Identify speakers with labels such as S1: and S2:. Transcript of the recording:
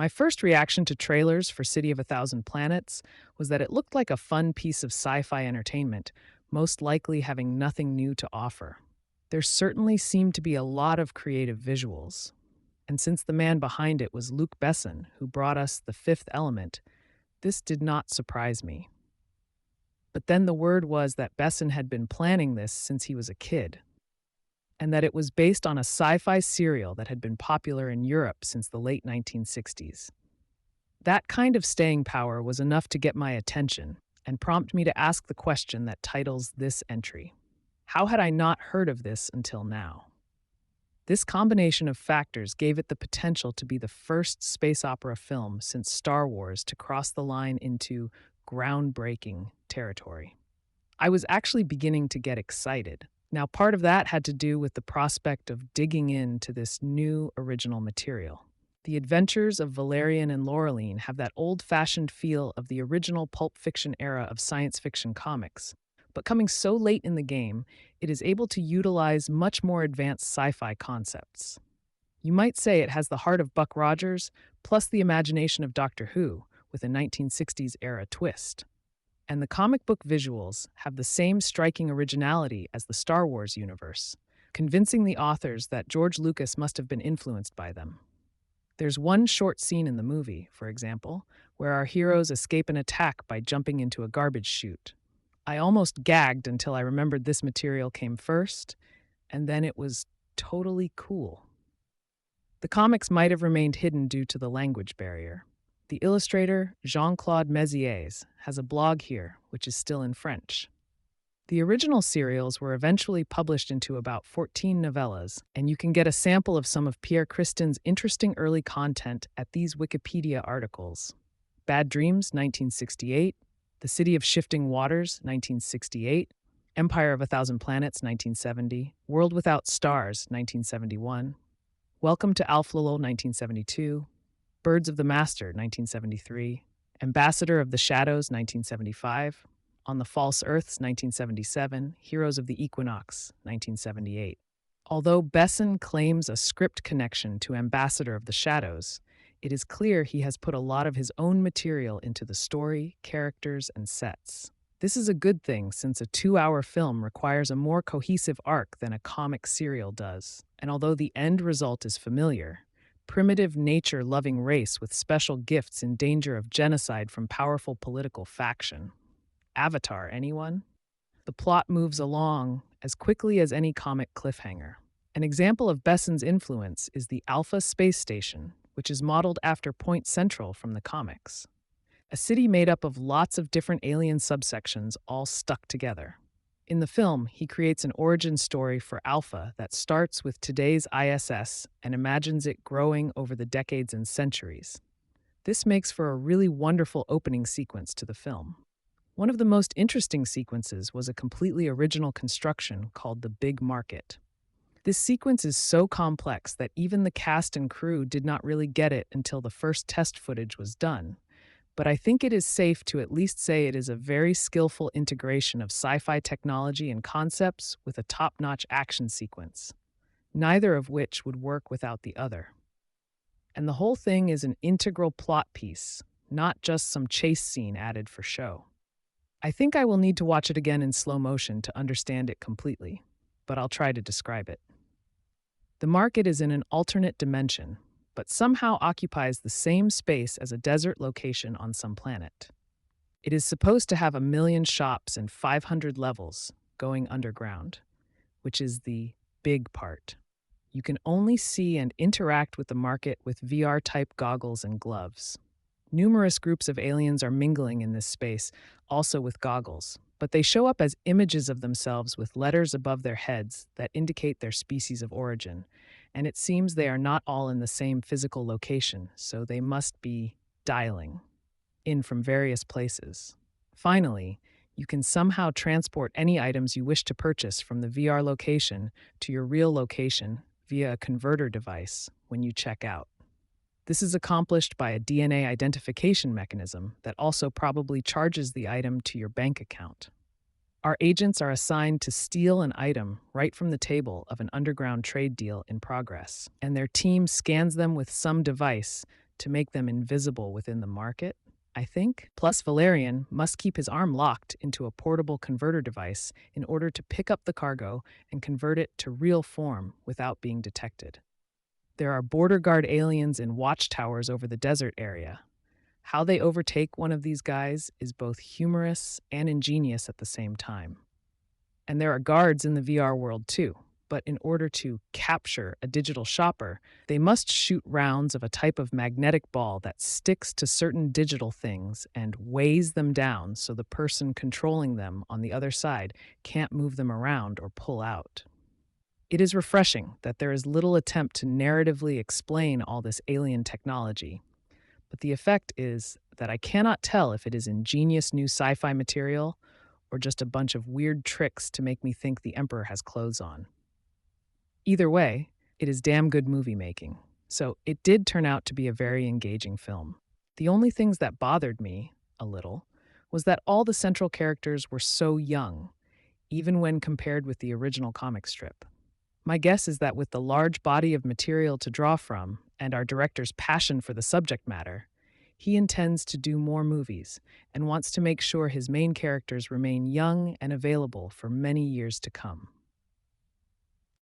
S1: My first reaction to trailers for City of a Thousand Planets was that it looked like a fun piece of sci fi entertainment, most likely having nothing new to offer. There certainly seemed to be a lot of creative visuals, and since the man behind it was Luc Besson, who brought us The Fifth Element, this did not surprise me. But then the word was that Besson had been planning this since he was a kid, and that it was based on a sci fi serial that had been popular in Europe since the late 1960s. That kind of staying power was enough to get my attention and prompt me to ask the question that titles this entry. How had I not heard of this until now? This combination of factors gave it the potential to be the first space opera film since Star Wars to cross the line into groundbreaking territory. I was actually beginning to get excited. Now, part of that had to do with the prospect of digging into this new original material. The adventures of Valerian and Laureline have that old-fashioned feel of the original pulp fiction era of science fiction comics. But coming so late in the game, it is able to utilize much more advanced sci-fi concepts. You might say it has the heart of Buck Rogers, plus the imagination of Doctor Who, with a 1960s era twist. And the comic book visuals have the same striking originality as the Star Wars universe, convincing the authors that George Lucas must have been influenced by them. There's one short scene in the movie, for example, where our heroes escape an attack by jumping into a garbage chute. I almost gagged until I remembered this material came first, and then it was totally cool. The comics might have remained hidden due to the language barrier. The illustrator, Jean-Claude Mézières, has a blog here, which is still in French. The original serials were eventually published into about 14 novellas, and you can get a sample of some of Pierre Christin's interesting early content at these Wikipedia articles. Bad Dreams, 1968, The City of Shifting Waters, 1968, Empire of a Thousand Planets, 1970, World Without Stars, 1971, Welcome to Alflalo, 1972, Birds of the Master, 1973, Ambassador of the Shadows, 1975, On the False Earths, 1977, Heroes of the Equinox, 1978. Although Besson claims a script connection to Ambassador of the Shadows, it is clear he has put a lot of his own material into the story, characters, and sets. This is a good thing since a 2-hour film requires a more cohesive arc than a comic serial does. And although the end result is familiar, primitive nature-loving race with special gifts in danger of genocide from powerful political faction. Avatar, anyone? The plot moves along as quickly as any comic cliffhanger. An example of Besson's influence is the Alpha space station, which is modeled after Point Central from the comics. A city made up of lots of different alien subsections all stuck together. In the film, he creates an origin story for Alpha that starts with today's ISS and imagines it growing over the decades and centuries. This makes for a really wonderful opening sequence to the film. One of the most interesting sequences was a completely original construction called the Big Market. This sequence is so complex that even the cast and crew did not really get it until the first test footage was done. But I think it is safe to at least say it is a very skillful integration of sci-fi technology and concepts with a top-notch action sequence, neither of which would work without the other. And the whole thing is an integral plot piece, not just some chase scene added for show. I think I will need to watch it again in slow motion to understand it completely, but I'll try to describe it. The market is in an alternate dimension, but somehow occupies the same space as a desert location on some planet. It is supposed to have 1 million shops and 500 levels going underground, which is the big part. You can only see and interact with the market with VR-type goggles and gloves. Numerous groups of aliens are mingling in this space, also with goggles, but they show up as images of themselves with letters above their heads that indicate their species of origin, and it seems they are not all in the same physical location, so they must be dialing in from various places. Finally, you can somehow transport any items you wish to purchase from the VR location to your real location via a converter device when you check out. This is accomplished by a DNA identification mechanism that also probably charges the item to your bank account. Our agents are assigned to steal an item right from the table of an underground trade deal in progress, and their team scans them with some device to make them invisible within the market, I think. Plus, Valerian must keep his arm locked into a portable converter device in order to pick up the cargo and convert it to real form without being detected. There are border guard aliens in watchtowers over the desert area. How they overtake one of these guys is both humorous and ingenious at the same time. And there are guards in the VR world too. But in order to capture a digital shopper, they must shoot rounds of a type of magnetic ball that sticks to certain digital things and weighs them down so the person controlling them on the other side can't move them around or pull out. It is refreshing that there is little attempt to narratively explain all this alien technology, but the effect is that I cannot tell if it is ingenious new sci fi material or just a bunch of weird tricks to make me think the Emperor has clothes on. Either way, it is damn good movie making, so it did turn out to be a very engaging film. The only things that bothered me, a little, was that all the central characters were so young, even when compared with the original comic strip. My guess is that with the large body of material to draw from and our director's passion for the subject matter, he intends to do more movies and wants to make sure his main characters remain young and available for many years to come.